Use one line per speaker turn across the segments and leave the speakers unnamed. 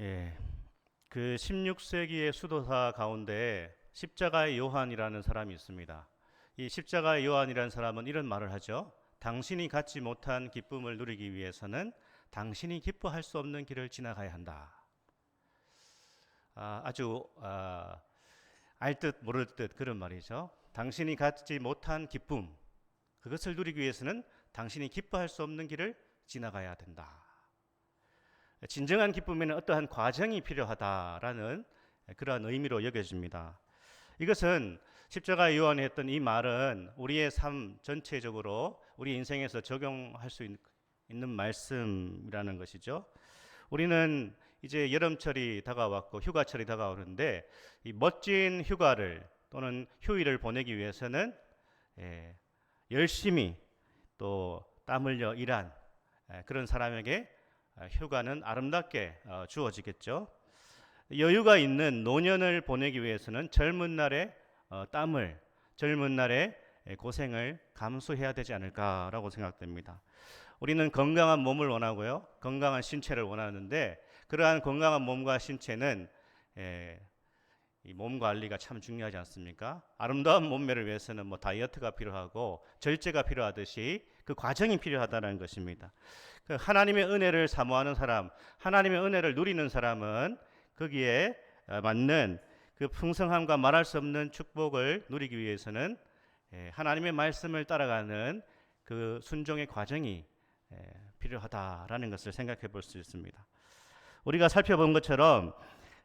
예, 그 16세기의 수도사 가운데 십자가의 요한이라는 사람이 있습니다. 이 십자가의 요한이라는 사람은 이런 말을 하죠. 당신이 갖지 못한 기쁨을 누리기 위해서는 당신이 기뻐할 수 없는 길을 지나가야 한다. 아주 알듯 모를 듯 그런 말이죠. 당신이 갖지 못한 기쁨, 그것을 누리기 위해서는 당신이 기뻐할 수 없는 길을 지나가야 된다. 진정한 기쁨에는 어떠한 과정이 필요하다라는 그러한 의미로 여겨집니다. 이것은 십자가의 요한이 했던 이 말은 우리의 삶 전체적으로 우리 인생에서 적용할 수 있는 말씀이라는 것이죠. 우리는 이제 여름철이 다가왔고 휴가철이 다가오는데 이 멋진 휴가를 또는 휴일을 보내기 위해서는 열심히 또 땀 흘려 일한 그런 사람에게 휴가는 아름답게 주어지겠죠. 여유가 있는 노년을 보내기 위해서는 젊은 날의 땀을, 젊은 날의 고생을 감수해야 되지 않을까라고 생각됩니다. 우리는 건강한 몸을 원하고요, 건강한 신체를 원하는데 그러한 건강한 몸과 신체는 이 몸 관리가 참 중요하지 않습니까? 아름다운 몸매를 위해서는 뭐 다이어트가 필요하고 절제가 필요하듯이 그 과정이 필요하다는 것입니다. 그 하나님의 은혜를 사모하는 사람, 하나님의 은혜를 누리는 사람은 거기에 맞는 그 풍성함과 말할 수 없는 축복을 누리기 위해서는 하나님의 말씀을 따라가는 그 순종의 과정이 필요하다라는 것을 생각해 볼 수 있습니다. 우리가 살펴본 것처럼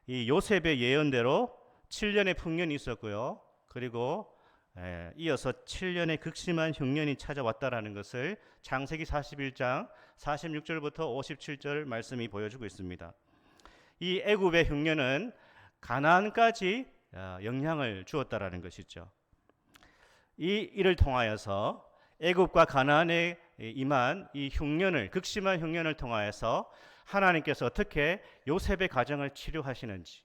이 요셉의 예언대로 7년의 풍년이 있었고요. 그리고 이어서 7년의 극심한 흉년이 찾아왔다라는 것을 창세기 41장 46절부터 57절 말씀이 보여주고 있습니다. 이 애굽의 흉년은 가나안까지 영향을 주었다라는 것이죠. 이 일을 통하여서 애굽과 가나안에 임한 이 흉년을, 극심한 흉년을 통하여서 하나님께서 어떻게 요셉의 가정을 치료하시는지,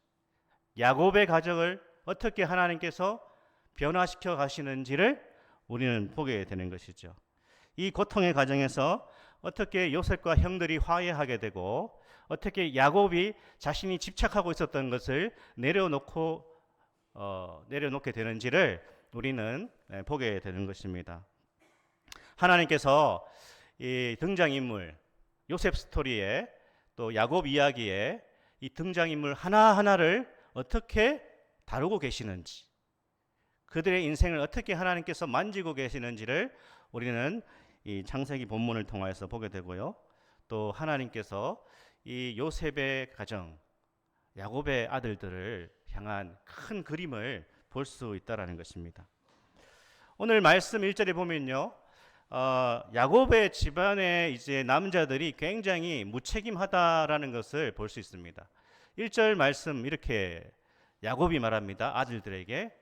야곱의 가정을 어떻게 하나님께서 변화시켜 가시는지를 우리는 보게 되는 것이죠. 이 고통의 과정에서 어떻게 요셉과 형들이 화해하게 되고 어떻게 야곱이 자신이 집착하고 있었던 것을 내려놓게 되는지를 우리는 보게 되는 것입니다. 하나님께서 이 등장인물 요셉 스토리에 또 야곱 이야기에 이 등장인물 하나하나를 어떻게 다루고 계시는지, 그들의 인생을 어떻게 하나님께서 만지고 계시는지를 우리는 이 창세기 본문을 통해서 보게 되고요. 또 하나님께서 이 요셉의 가정, 야곱의 아들들을 향한 큰 그림을 볼 수 있다라는 것입니다. 오늘 말씀 1절에 보면요. 야곱의 집안의 이제 남자들이 굉장히 무책임하다라는 것을 볼 수 있습니다. 1절 말씀 이렇게 야곱이 말합니다. 아들들에게.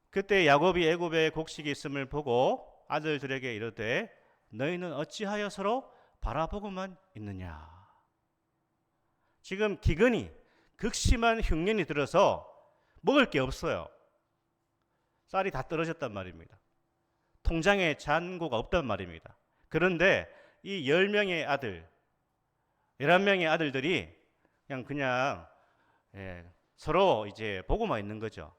그때 야곱이 애굽에 곡식이 있음을 보고 아들들에게 이르되 너희는 어찌하여 서로 바라보고만 있느냐. 지금 기근이 극심한 흉년이 들어서 먹을 게 없어요. 쌀이 다 떨어졌단 말입니다. 통장에 잔고가 없단 말입니다. 그런데 이 10명의 아들, 11명의 아들들이 그냥 서로 이제 보고만 있는 거죠.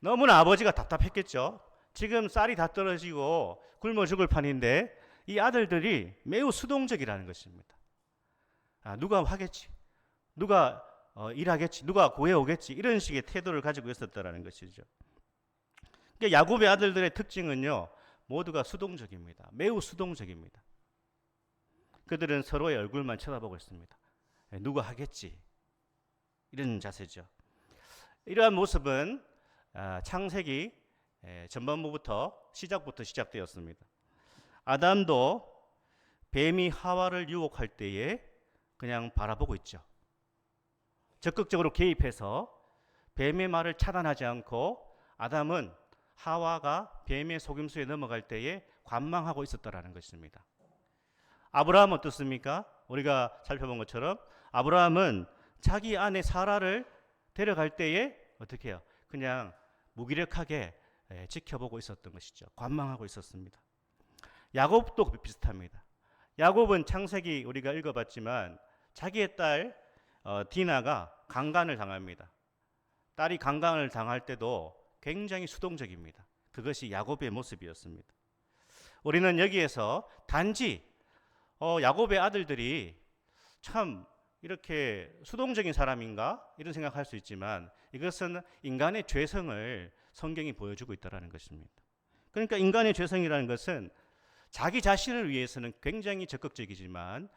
너무나 아버지가 답답했겠죠. 지금 쌀이 다 떨어지고 굶어 죽을 판인데 이 아들들이 매우 수동적이라는 것입니다. 누가 하겠지, 누가 일하겠지, 누가 구해오겠지, 이런 식의 태도를 가지고 있었다는 것이죠. 그러니까 야곱의 아들들의 특징은요, 모두가 수동적입니다. 매우 수동적입니다. 그들은 서로의 얼굴만 쳐다보고 있습니다. 누가 하겠지, 이런 자세죠. 이러한 모습은 창세기 전반부부터 시작되었습니다. 아담도 뱀이 하와를 유혹할 때에 그냥 바라보고 있죠. 적극적으로 개입해서 뱀의 말을 차단하지 않고 아담은 하와가 뱀의 속임수에 넘어갈 때에 관망하고 있었다라는 것입니다. 아브라함은 어떻습니까? 우리가 살펴본 것처럼 아브라함은 자기 아내 사라를 데려갈 때에 어떻게 해요? 그냥 무기력하게 지켜보고 있었던 것이죠. 관망하고 있었습니다. 야곱도 비슷합니다. 야곱은 창세기 우리가 읽어봤지만 자기의 딸 디나가 강간을 당합니다. 딸이 강간을 당할 때도 굉장히 수동적입니다. 그것이 야곱의 모습이었습니다. 우리는 여기에서 단지 야곱의 아들들이 참 이렇게 수동적인 사람인가 이런 생각할 수 있지만 이것은 인간의 죄성을 성경이 보여주고 있다는 것입니다. 그러니까 인간의 죄성이라는 것은 자기 자신을 위해서는 굉장히 적극적이지만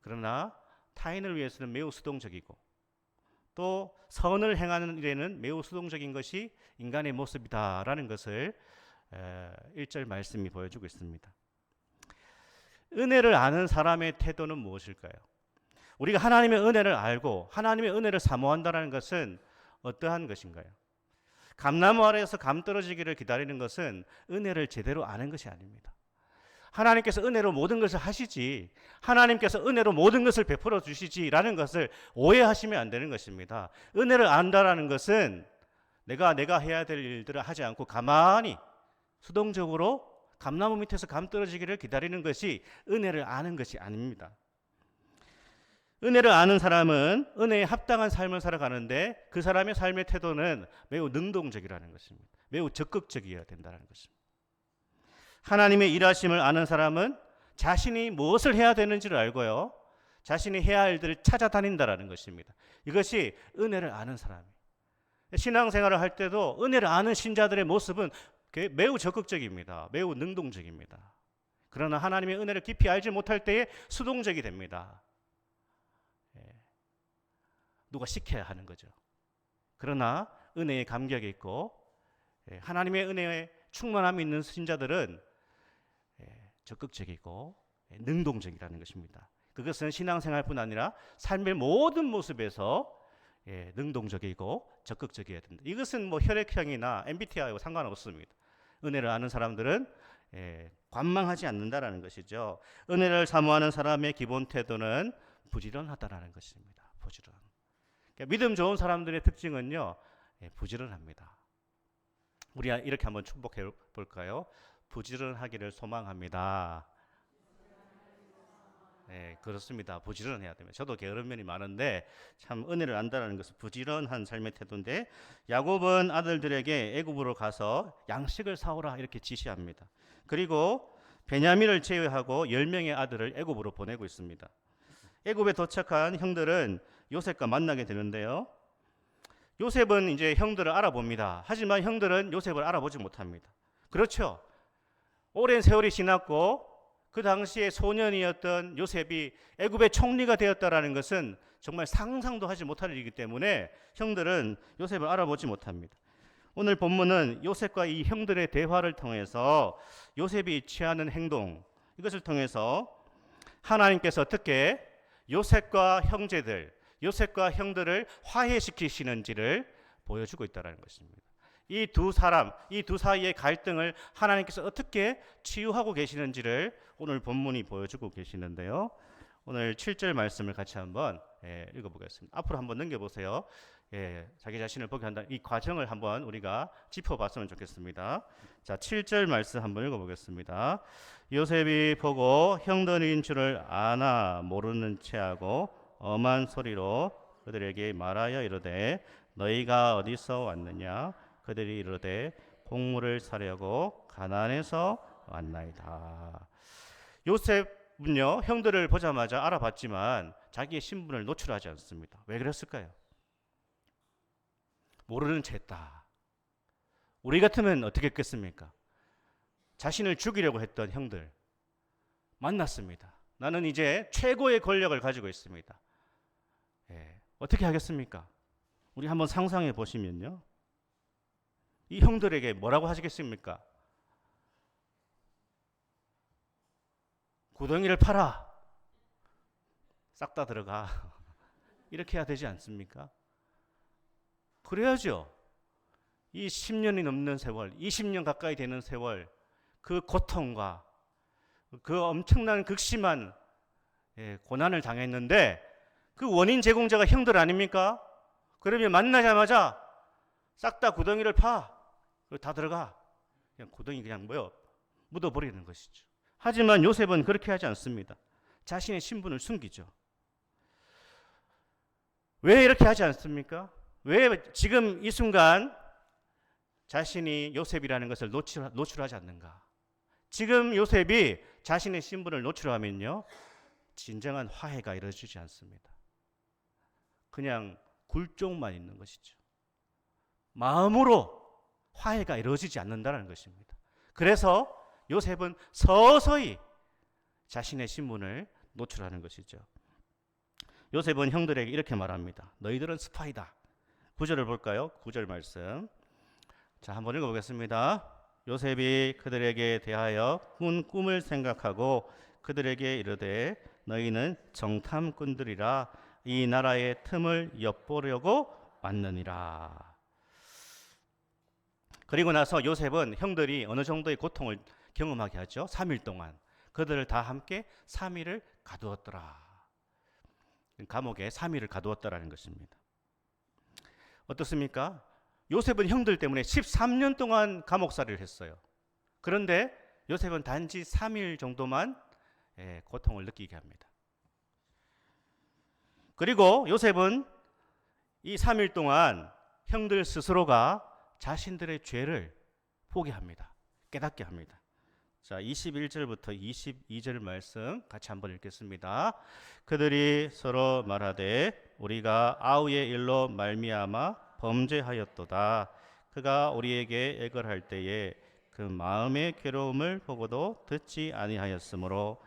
그러나 타인을 위해서는 매우 수동적이고 또 선을 행하는 일에는 매우 수동적인 것이 인간의 모습이다라는 것을 1절 말씀이 보여주고 있습니다. 은혜를 아는 사람의 태도는 무엇일까요? 우리가 하나님의 은혜를 알고 하나님의 은혜를 사모한다는 것은 어떠한 것인가요? 감나무 아래에서 감 떨어지기를 기다리는 것은 은혜를 제대로 아는 것이 아닙니다. 하나님께서 은혜로 모든 것을 하시지 하나님께서 은혜로 모든 것을 베풀어 주시지라는 것을 오해하시면 안 되는 것입니다. 은혜를 안다라는 것은 내가 해야 될 일들을 하지 않고 가만히 수동적으로 감나무 밑에서 감 떨어지기를 기다리는 것이 은혜를 아는 것이 아닙니다. 은혜를 아는 사람은 은혜에 합당한 삶을 살아가는데 그 사람의 삶의 태도는 매우 능동적이라는 것입니다. 매우 적극적이어야 된다는 것입니다. 하나님의 일하심을 아는 사람은 자신이 무엇을 해야 되는지를 알고요. 자신이 해야 할 일들을 찾아다닌다라는 것입니다. 이것이 은혜를 아는 사람이에요. 신앙생활을 할 때도 은혜를 아는 신자들의 모습은 매우 적극적입니다. 매우 능동적입니다. 그러나 하나님의 은혜를 깊이 알지 못할 때에 수동적이 됩니다. 누가 시켜야 하는 거죠. 그러나 은혜에 감격이 있고 하나님의 은혜에 충만함이 있는 신자들은 적극적이고 능동적이라는 것입니다. 그것은 신앙생활뿐 아니라 삶의 모든 모습에서 능동적이고 적극적이어야 된다. 이것은 뭐 혈액형이나 MBTI와 상관없습니다. 은혜를 아는 사람들은 관망하지 않는다라는 것이죠. 은혜를 사모하는 사람의 기본 태도는 부지런하다라는 것입니다. 부지런. 그러니까 믿음 좋은 사람들의 특징은요, 부지런합니다. 우리 이렇게 한번 축복해 볼까요? 부지런하기를 소망합니다. 네, 그렇습니다. 부지런해야 됩니다. 저도 게으른 면이 많은데 참 은혜를 안다는 것은 부지런한 삶의 태도인데 야곱은 아들들에게 애굽으로 가서 양식을 사오라 이렇게 지시합니다. 그리고 베냐민을 제외하고 10명의 아들을 애굽으로 보내고 있습니다. 애굽에 도착한 형들은 요셉과 만나게 되는데요. 요셉은 이제 형들을 알아봅니다. 하지만 형들은 요셉을 알아보지 못합니다. 그렇죠. 오랜 세월이 지났고 그 당시에 소년이었던 요셉이 애굽의 총리가 되었다라는 것은 정말 상상도 하지 못할 일이기 때문에 형들은 요셉을 알아보지 못합니다. 오늘 본문은 요셉과 이 형들의 대화를 통해서 요셉이 취하는 행동, 이것을 통해서 하나님께서 어떻게 요셉과 형제들, 요셉과 형들을 화해시키시는지를 보여주고 있다는 것입니다. 이 두 사람, 이 두 사이의 갈등을 하나님께서 어떻게 치유하고 계시는지를 오늘 본문이 보여주고 계시는데요. 오늘 7절 말씀을 같이 한번 읽어보겠습니다. 앞으로 한번 넘겨보세요. 자기 자신을 보게 한다. 이 과정을 한번 우리가 짚어봤으면 좋겠습니다. 자, 7절 말씀 한번 읽어보겠습니다. 요셉이 보고 형들인 줄을 아나 모르는 체하고 엄한 소리로 그들에게 말하여 이르되 너희가 어디서 왔느냐? 그들이 이르되 곡물을 사려고 가나안에서 왔나이다. 요셉은요, 형들을 보자마자 알아봤지만 자기의 신분을 노출하지 않습니다. 왜 그랬을까요? 모르는 채 했다. 우리 같으면 어떻게 했겠습니까? 자신을 죽이려고 했던 형들 만났습니다. 나는 이제 최고의 권력을 가지고 있습니다. 어떻게 하겠습니까? 우리 한번 상상해 보시면요. 이 형들에게 뭐라고 하시겠습니까? 구덩이를 파라. 싹 다 들어가. 이렇게 해야 되지 않습니까? 그래야죠. 이 10년이 넘는 세월, 20년 가까이 되는 세월, 그 고통과 그 엄청난 극심한 고난을 당했는데 그 원인 제공자가 형들 아닙니까? 그러면 만나자마자 싹 다 구덩이를 파. 다 들어가. 그냥 구덩이 그냥 묻어버리는 것이죠. 하지만 요셉은 그렇게 하지 않습니다. 자신의 신분을 숨기죠. 왜 이렇게 하지 않습니까? 왜 지금 이 순간 자신이 요셉이라는 것을 노출하지 않는가? 지금 요셉이 자신의 신분을 노출하면요, 진정한 화해가 이루어지지 않습니다. 그냥 굴종만 있는 것이죠. 마음으로 화해가 이루어지지 않는다는 것입니다. 그래서 요셉은 서서히 자신의 신분을 노출하는 것이죠. 요셉은 형들에게 이렇게 말합니다. 너희들은 스파이다. 9절을 볼까요? 9절 말씀. 자, 한번 읽어보겠습니다. 요셉이 그들에게 대하여 꾼 꿈을 생각하고 그들에게 이르되 너희는 정탐꾼들이라 이 나라의 틈을 엿보려고 왔느니라. 그리고 나서 요셉은 형들이 어느 정도의 고통을 경험하게 하죠. 3일 동안 그들을 다 함께 3일을 가두었더라. 감옥에 3일을 가두었다라는 것입니다. 어떻습니까? 요셉은 형들 때문에 13년 동안 감옥살이를 했어요. 그런데 요셉은 단지 3일 정도만 고통을 느끼게 합니다. 그리고 요셉은 이 3일 동안 형들 스스로가 자신들의 죄를 포기합니다. 깨닫게 합니다. 자, 21절부터 22절 말씀 같이 한번 읽겠습니다. 그들이 서로 말하되 우리가 아우의 일로 말미암아 범죄하였도다. 그가 우리에게 애걸할 때에 그 마음의 괴로움을 보고도 듣지 아니하였으므로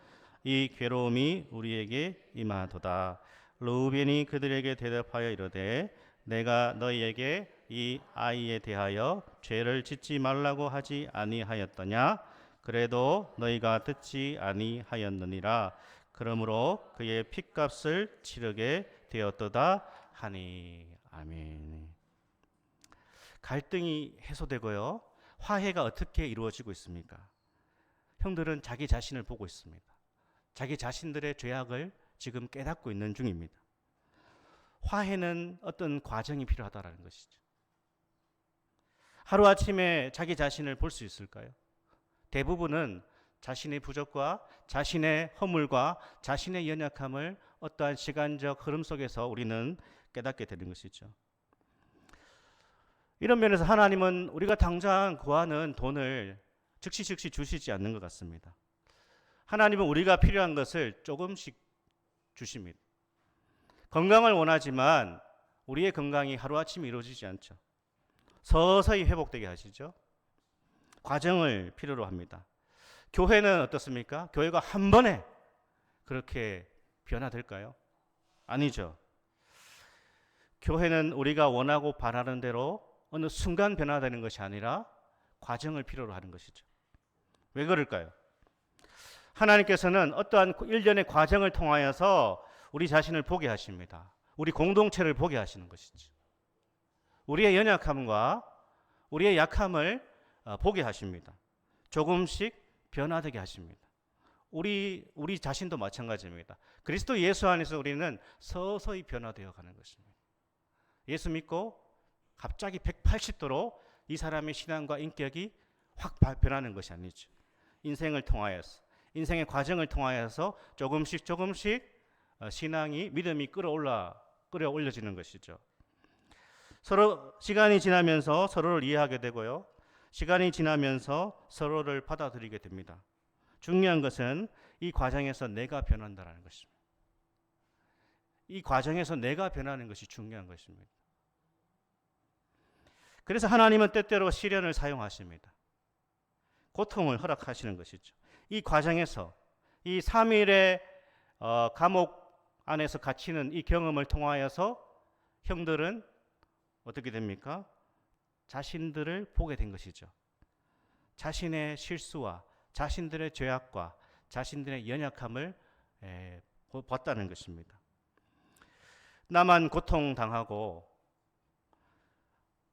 이 괴로움이 우리에게 임하도다. 르우벤이 그들에게 대답하여 이르되 내가 너희에게 이 아이에 대하여 죄를 짓지 말라고 하지 아니하였더냐? 그래도 너희가 듣지 아니하였느니라. 그러므로 그의 핏값을 치르게 되었도다 하니. 아멘. 갈등이 해소되고요. 화해가 어떻게 이루어지고 있습니까? 형들은 자기 자신을 보고 있습니다. 자기 자신들의 죄악을 지금 깨닫고 있는 중입니다. 화해는 어떤 과정이 필요하다는 것이죠. 하루아침에 자기 자신을 볼 수 있을까요? 대부분은 자신의 부족과 자신의 허물과 자신의 연약함을 어떠한 시간적 흐름 속에서 우리는 깨닫게 되는 것이죠. 이런 면에서 하나님은 우리가 당장 구하는 돈을 즉시 주시지 않는 것 같습니다. 하나님은 우리가 필요한 것을 조금씩 주십니다. 건강을 원하지만 우리의 건강이 하루아침에 이루어지지 않죠. 서서히 회복되게 하시죠. 과정을 필요로 합니다. 교회는 어떻습니까? 교회가 한 번에 그렇게 변화될까요? 아니죠. 교회는 우리가 원하고 바라는 대로 어느 순간 변화되는 것이 아니라 과정을 필요로 하는 것이죠. 왜 그럴까요? 하나님께서는 어떠한 일련의 과정을 통하여서 우리 자신을 보게 하십니다. 우리 공동체를 보게 하시는 것이죠. 우리의 연약함과 우리의 약함을 보게 하십니다. 조금씩 변화되게 하십니다. 우리 자신도 마찬가지입니다. 그리스도 예수 안에서 우리는 서서히 변화되어 가는 것입니다. 예수 믿고 갑자기 180도로 이 사람의 신앙과 인격이 확 변하는 것이 아니죠. 인생을 통하여서, 인생의 과정을 통하여서 조금씩 신앙이, 믿음이 끌어올려지는 것이죠. 서로 시간이 지나면서 서로를 이해하게 되고요. 시간이 지나면서 서로를 받아들이게 됩니다. 중요한 것은 이 과정에서 내가 변한다는 것입니다. 이 과정에서 내가 변하는 것이 중요한 것입니다. 그래서 하나님은 때때로 시련을 사용하십니다. 고통을 허락하시는 것이죠. 이 과정에서 이 3일의 감옥 안에서 갇히는 이 경험을 통하여서 형들은 어떻게 됩니까? 자신들을 보게 된 것이죠. 자신의 실수와 자신들의 죄악과 자신들의 연약함을 봤다는 것입니다. 나만 고통당하고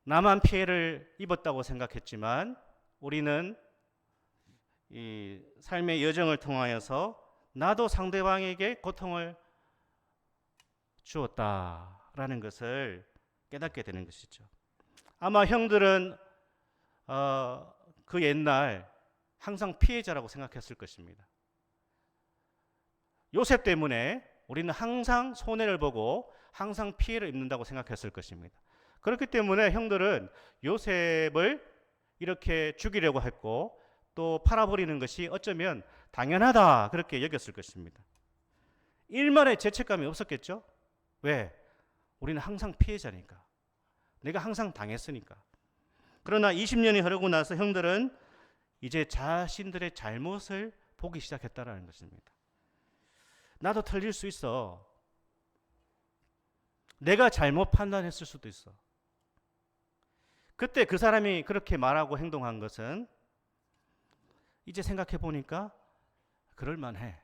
나만 피해를 입었다고 생각했지만 우리는 이 삶의 여정을 통하여서 나도 상대방에게 고통을 주었다라는 것을 깨닫게 되는 것이죠. 아마 형들은 그 옛날 항상 피해자라고 생각했을 것입니다. 요셉 때문에 우리는 항상 손해를 보고 항상 피해를 입는다고 생각했을 것입니다. 그렇기 때문에 형들은 요셉을 이렇게 죽이려고 했고 또 팔아버리는 것이 어쩌면 당연하다 그렇게 여겼을 것입니다. 일말의 죄책감이 없었겠죠? 왜? 우리는 항상 피해자니까. 내가 항상 당했으니까. 그러나 20년이 흐르고 나서 형들은 이제 자신들의 잘못을 보기 시작했다는 것입니다. 나도 틀릴 수 있어. 내가 잘못 판단했을 수도 있어. 그때 그 사람이 그렇게 말하고 행동한 것은 이제 생각해 보니까 그럴만해.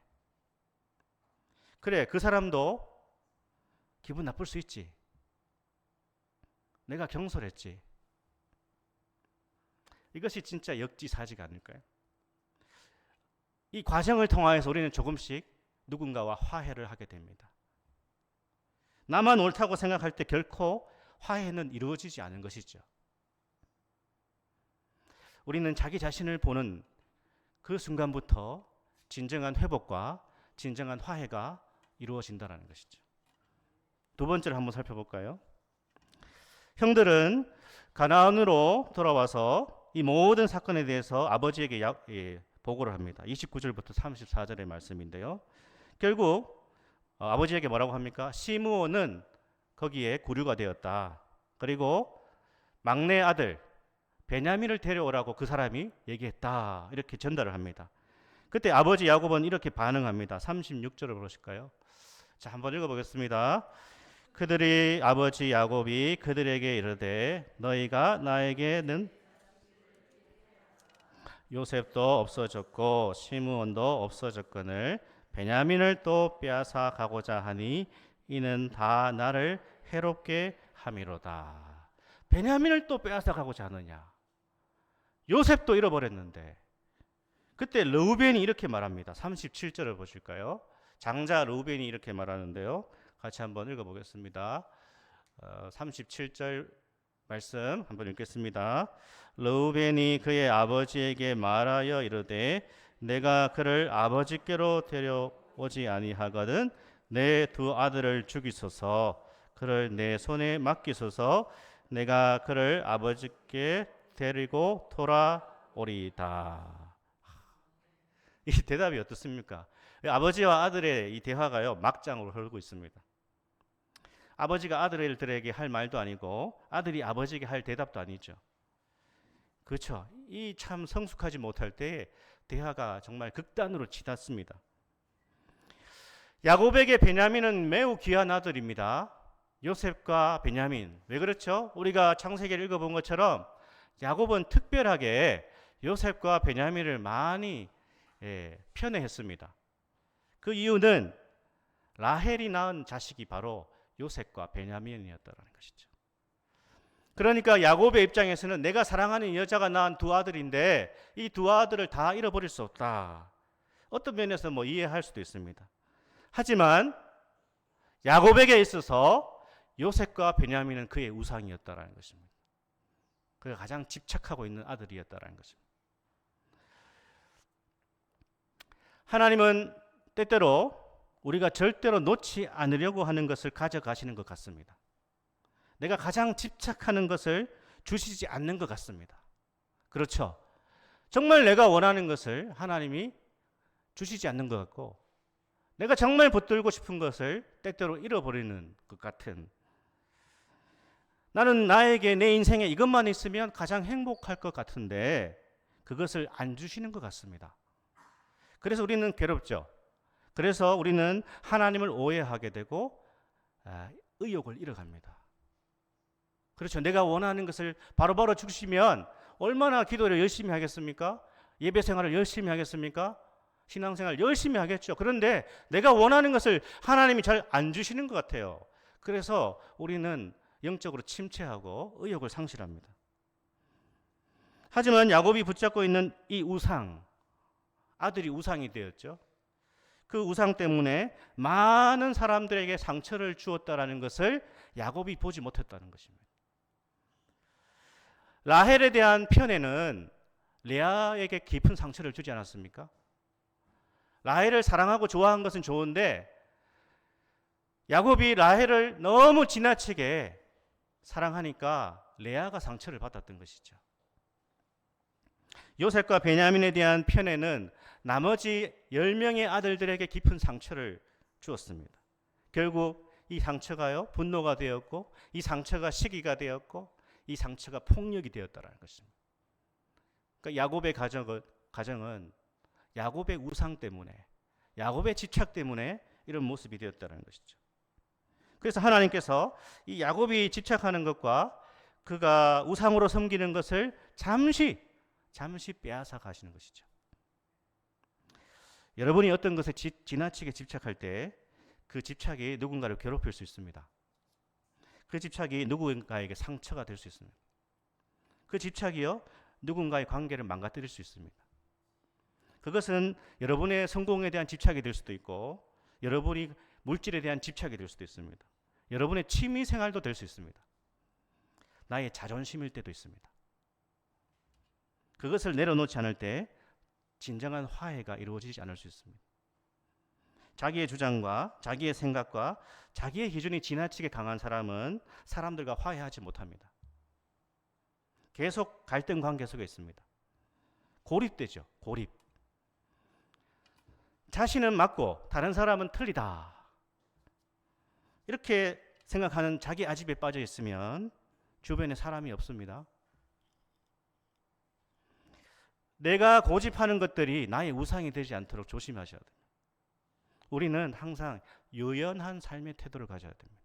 그래, 그 사람도 기분 나쁠 수 있지. 내가 경솔했지. 이것이 진짜 역지사지가 아닐까요? 이 과정을 통하여서 우리는 조금씩 누군가와 화해를 하게 됩니다. 나만 옳다고 생각할 때 결코 화해는 이루어지지 않은 것이죠. 우리는 자기 자신을 보는 그 순간부터 진정한 회복과 진정한 화해가 이루어진다는 것이죠. 두 번째로 한번 살펴볼까요? 형들은 가나안으로 돌아와서 이 모든 사건에 대해서 아버지에게 보고를 합니다. 29절부터 34절의 말씀인데요. 결국 아버지에게 뭐라고 합니까? 시므온은 거기에 구류가 되었다. 그리고 막내 아들 베냐민을 데려오라고 그 사람이 얘기했다. 이렇게 전달을 합니다. 그때 아버지 야곱은 이렇게 반응합니다. 36절을 보실까요? 자, 한번 읽어보겠습니다. 그들이 아버지 야곱이 그들에게 이르되 너희가 나에게는 요셉도 없어졌고 시므온도 없어졌거늘 베냐민을 또 빼앗아 가고자 하니 이는 다 나를 해롭게 함이로다. 베냐민을 또 빼앗아 가고자 하느냐? 요셉도 잃어버렸는데. 그때 르우벤이 이렇게 말합니다. 37절을 보실까요? 장자 르우벤이 이렇게 말하는데요. 같이 한번 읽어보겠습니다. 37절 말씀 한번 읽겠습니다. 르우벤이 그의 아버지에게 말하여 이르되 내가 그를 아버지께로 데려오지 아니하거든 내 두 아들을 죽이소서 그를 내 손에 맡기소서 내가 그를 아버지께 데리고 돌아오리이다. 이 대답이 어떻습니까? 아버지와 아들의 이 대화가요 막장으로 흐르고 있습니다. 아버지가 아들들에게 할 말도 아니고 아들이 아버지에게 할 대답도 아니죠. 그렇죠. 이 참 성숙하지 못할 때에 대화가 정말 극단으로 치닫습니다. 야곱에게 베냐민은 매우 귀한 아들입니다. 요셉과 베냐민. 왜 그렇죠? 우리가 창세기를 읽어본 것처럼 야곱은 특별하게 요셉과 베냐민을 많이 편애했습니다. 그 이유는 라헬이 낳은 자식이 바로 요셉과 베냐민이었다는 것이죠. 그러니까 야곱의 입장에서는 내가 사랑하는 여자가 낳은 두 아들인데 이 두 아들을 다 잃어버릴 수 없다. 어떤 면에서 이해할 수도 있습니다. 하지만 야곱에게 있어서 요셉과 베냐민은 그의 우상이었다는 것입니다. 그가 가장 집착하고 있는 아들이었다는 것입니다. 하나님은 때때로 우리가 절대로 놓지 않으려고 하는 것을 가져가시는 것 같습니다. 내가 가장 집착하는 것을 주시지 않는 것 같습니다. 그렇죠? 정말 내가 원하는 것을 하나님이 주시지 않는 것 같고 내가 정말 붙들고 싶은 것을 때때로 잃어버리는 것 같은, 나는 나에게 내 인생에 이것만 있으면 가장 행복할 것 같은데 그것을 안 주시는 것 같습니다. 그래서 우리는 괴롭죠. 그래서 우리는 하나님을 오해하게 되고 의욕을 잃어갑니다. 그렇죠. 내가 원하는 것을 바로바로 주시면 얼마나 기도를 열심히 하겠습니까? 예배 생활을 열심히 하겠습니까? 신앙생활 열심히 하겠죠. 그런데 내가 원하는 것을 하나님이 잘 안 주시는 것 같아요. 그래서 우리는 영적으로 침체하고 의욕을 상실합니다. 하지만 야곱이 붙잡고 있는 이 우상, 아들이 우상이 되었죠. 그 우상 때문에 많은 사람들에게 상처를 주었다라는 것을 야곱이 보지 못했다는 것입니다. 라헬에 대한 편애는 레아에게 깊은 상처를 주지 않았습니까? 라헬을 사랑하고 좋아한 것은 좋은데 야곱이 라헬을 너무 지나치게 사랑하니까 레아가 상처를 받았던 것이죠. 요셉과 베냐민에 대한 편애는 나머지 10명의 아들들에게 깊은 상처를 주었습니다. 결국 이 상처가요, 분노가 되었고, 이 상처가 시기가 되었고, 이 상처가 폭력이 되었다는 것입니다. 그러니까 야곱의 가정은 야곱의 우상 때문에, 야곱의 집착 때문에 이런 모습이 되었다는 것이죠. 그래서 하나님께서 이 야곱이 집착하는 것과 그가 우상으로 섬기는 것을 잠시 빼앗아 가시는 것이죠. 여러분이 어떤 것에 지나치게 집착할 때 그 집착이 누군가를 괴롭힐 수 있습니다. 그 집착이 누군가에게 상처가 될 수 있습니다. 그 집착이요, 누군가의 관계를 망가뜨릴 수 있습니다. 그것은 여러분의 성공에 대한 집착이 될 수도 있고, 여러분이 물질에 대한 집착이 될 수도 있습니다. 여러분의 취미 생활도 될 수 있습니다. 나의 자존심일 때도 있습니다. 그것을 내려놓지 않을 때 진정한 화해가 이루어지지 않을 수 있습니다. 자기의 주장과 자기의 생각과 자기의 기준이 지나치게 강한 사람은 사람들과 화해하지 못합니다. 계속 갈등 관계 속에 있습니다. 고립되죠. 고립. 자신은 맞고 다른 사람은 틀리다. 이렇게 생각하는 자기 아집에 빠져 있으면 주변에 사람이 없습니다. 내가 고집하는 것들이 나의 우상이 되지 않도록 조심하셔야 됩니다. 우리는 항상 유연한 삶의 태도를 가져야 됩니다.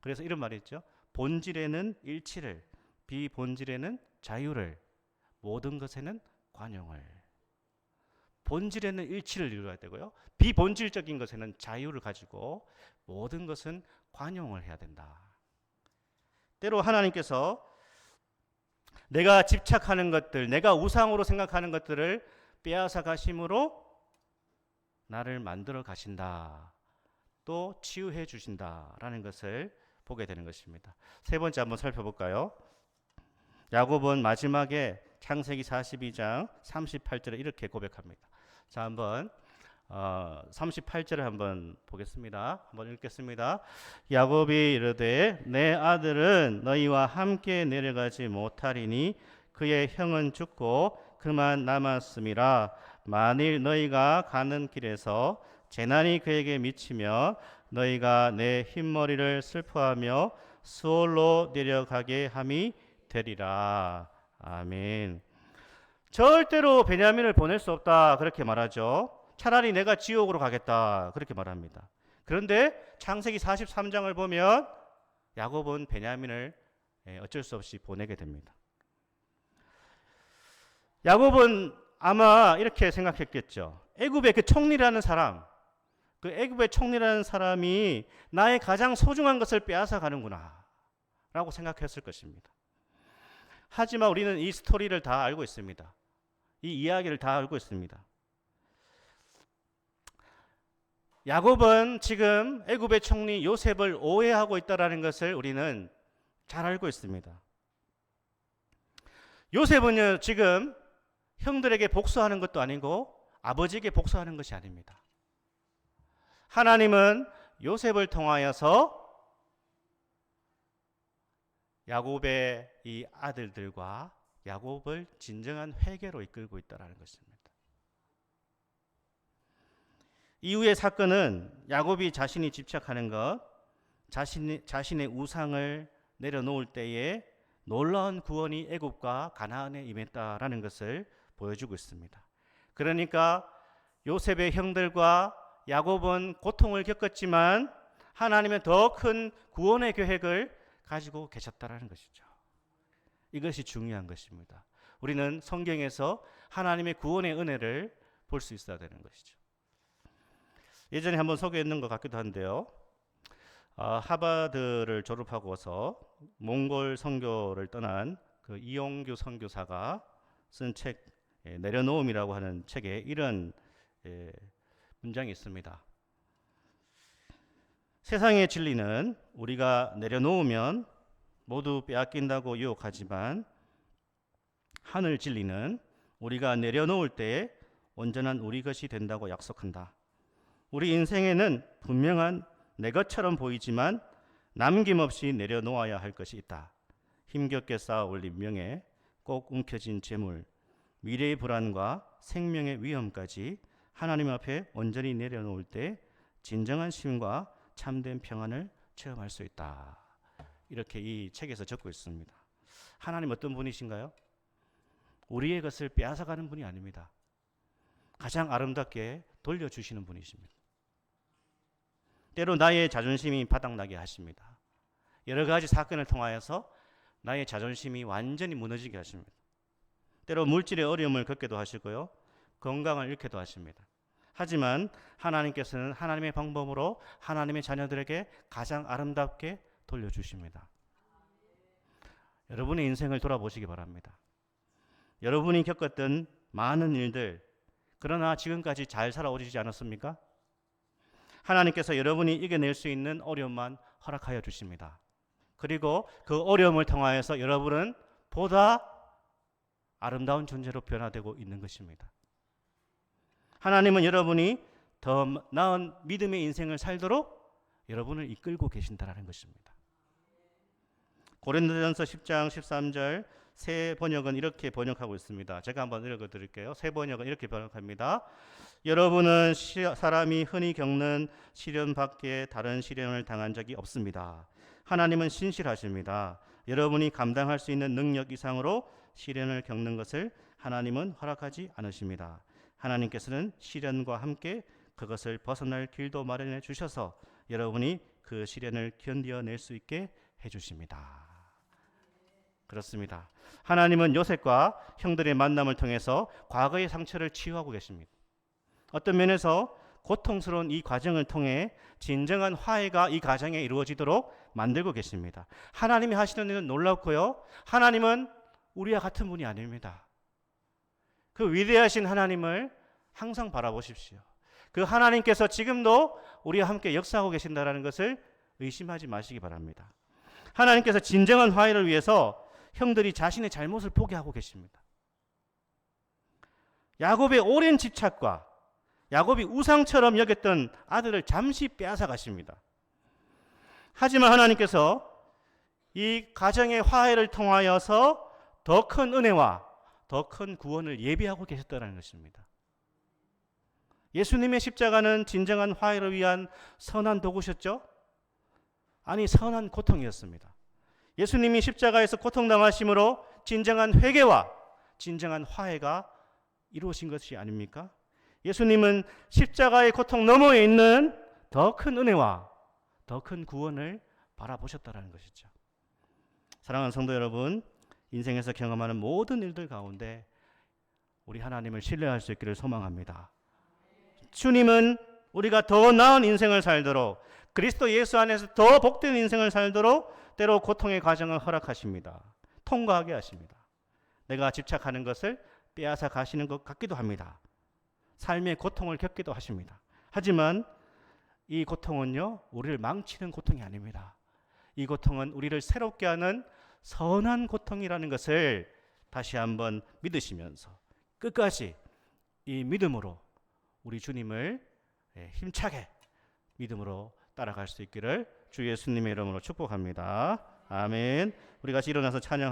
그래서 이런 말이 있죠. 본질에는 일치를, 비본질에는 자유를, 모든 것에는 관용을. 본질에는 일치를 이루어야 되고요. 비본질적인 것에는 자유를 가지고 모든 것은 관용을 해야 된다. 때로 하나님께서 내가 집착하는 것들, 내가 우상으로 생각하는 것들을 빼앗아 가심으로 나를 만들어 가신다. 또 치유해 주신다라는 것을 보게 되는 것입니다. 세 번째 한번 살펴볼까요? 야곱은 마지막에 창세기 42장 38절에 이렇게 고백합니다. 자, 한번 38절을 한번 보겠습니다. 한번 읽겠습니다. 야곱이 이르되 내 아들은 너희와 함께 내려가지 못하리니 그의 형은 죽고 그만 남았음이라. 만일 너희가 가는 길에서 재난이 그에게 미치며 너희가 내 흰머리를 슬퍼하며 수월로 내려가게 함이 되리라. 아멘. 절대로 베냐민을 보낼 수 없다 그렇게 말하죠. 차라리 내가 지옥으로 가겠다 그렇게 말합니다. 그런데 창세기 43장을 보면 야곱은 베냐민을 어쩔 수 없이 보내게 됩니다. 야곱은 아마 이렇게 생각했겠죠. 애굽의 그 총리라는 사람, 그 애굽의 총리라는 사람이 나의 가장 소중한 것을 빼앗아 가는구나 라고 생각했을 것입니다. 하지만 우리는 이 스토리를 다 알고 있습니다. 이 이야기를 다 알고 있습니다. 야곱은 지금 애굽의 총리 요셉을 오해하고 있다는 것을 우리는 잘 알고 있습니다. 요셉은요, 지금 형들에게 복수하는 것도 아니고 아버지에게 복수하는 것이 아닙니다. 하나님은 요셉을 통하여서 야곱의 이 아들들과 야곱을 진정한 회개로 이끌고 있다는 것입니다. 이후의 사건은 야곱이 자신이 집착하는 것, 자신의 우상을 내려놓을 때에 놀라운 구원이 애굽과 가나안에 임했다라는 것을 보여주고 있습니다. 그러니까 요셉의 형들과 야곱은 고통을 겪었지만 하나님은 더 큰 구원의 계획을 가지고 계셨다라는 것이죠. 이것이 중요한 것입니다. 우리는 성경에서 하나님의 구원의 은혜를 볼 수 있어야 되는 것이죠. 예전에 한번 소개했는 것 같기도 한데요. 하버드를 졸업하고서 몽골 선교를 떠난 그 이용규 선교사가 쓴 책 내려놓음이라고 하는 책에 이런 문장이 있습니다. 세상의 진리는 우리가 내려놓으면 모두 빼앗긴다고 유혹하지만 하늘 진리는 우리가 내려놓을 때 온전한 우리 것이 된다고 약속한다. 우리 인생에는 분명한 내 것처럼 보이지만 남김없이 내려놓아야 할 것이 있다. 힘겹게 쌓아 올린 명예, 꼭 움켜진 재물, 미래의 불안과 생명의 위험까지 하나님 앞에 온전히 내려놓을 때 진정한 쉼과 참된 평안을 체험할 수 있다. 이렇게 이 책에서 적고 있습니다. 하나님 어떤 분이신가요? 우리의 것을 빼앗아가는 분이 아닙니다. 가장 아름답게 돌려주시는 분이십니다. 때로 나의 자존심이 바닥나게 하십니다. 여러 가지 사건을 통하여서 나의 자존심이 완전히 무너지게 하십니다. 때로 물질의 어려움을 겪게도 하시고요, 건강을 잃게도 하십니다. 하지만 하나님께서는 하나님의 방법으로 하나님의 자녀들에게 가장 아름답게 돌려주십니다. 여러분의 인생을 돌아보시기 바랍니다. 여러분이 겪었던 많은 일들, 그러나 지금까지 잘 살아오시지 않았습니까? 하나님께서 여러분이 이겨낼 수 있는 어려움만 허락하여 주십니다. 그리고 그 어려움을 통하여서 여러분은 보다 아름다운 존재로 변화되고 있는 것입니다. 하나님은 여러분이 더 나은 믿음의 인생을 살도록 여러분을 이끌고 계신다는 것입니다. 고린도전서 10장 13절 새 번역은 이렇게 번역하고 있습니다. 제가 한번 읽어드릴게요. 새 번역은 이렇게 번역합니다. 여러분은 사람이 흔히 겪는 시련 밖에 다른 시련을 당한 적이 없습니다. 하나님은 신실하십니다. 여러분이 감당할 수 있는 능력 이상으로 시련을 겪는 것을 하나님은 허락하지 않으십니다. 하나님께서는 시련과 함께 그것을 벗어날 길도 마련해 주셔서 여러분이 그 시련을 견뎌낼 수 있게 해주십니다. 그렇습니다. 하나님은 요셉과 형들의 만남을 통해서 과거의 상처를 치유하고 계십니다. 어떤 면에서 고통스러운 이 과정을 통해 진정한 화해가 이 가정에 이루어지도록 만들고 계십니다. 하나님이 하시는 일은 놀랍고요, 하나님은 우리와 같은 분이 아닙니다. 그 위대하신 하나님을 항상 바라보십시오. 그 하나님께서 지금도 우리와 함께 역사하고 계신다는 것을 의심하지 마시기 바랍니다. 하나님께서 진정한 화해를 위해서 형들이 자신의 잘못을 포기하고 계십니다. 야곱의 오랜 집착과 야곱이 우상처럼 여겼던 아들을 잠시 빼앗아 가십니다. 하지만 하나님께서 이 가정의 화해를 통하여서 더 큰 은혜와 더 큰 구원을 예비하고 계셨다는 것입니다. 예수님의 십자가는 진정한 화해를 위한 선한 도구셨죠? 아니, 선한 고통이었습니다. 예수님이 십자가에서 고통당하심으로 진정한 회개와 진정한 화해가 이루어진 것이 아닙니까? 예수님은 십자가의 고통 너머에 있는 더 큰 은혜와 더 큰 구원을 바라보셨다는 것이죠. 사랑하는 성도 여러분, 인생에서 경험하는 모든 일들 가운데 우리 하나님을 신뢰할 수 있기를 소망합니다. 주님은 우리가 더 나은 인생을 살도록, 그리스도 예수 안에서 더 복된 인생을 살도록 때로 고통의 과정을 허락하십니다. 통과하게 하십니다. 내가 집착하는 것을 빼앗아 가시는 것 같기도 합니다. 삶의 고통을 겪기도 하십니다. 하지만 이 고통은요, 우리를 망치는 고통이 아닙니다. 이 고통은 우리를 새롭게 하는 선한 고통이라는 것을 다시 한번 믿으시면서 끝까지 이 믿음으로 우리 주님을 힘차게 믿음으로 따라갈 수 있기를 주 예수님의 이름으로 축복합니다. 아멘. 우리 같이 일어나서 찬양.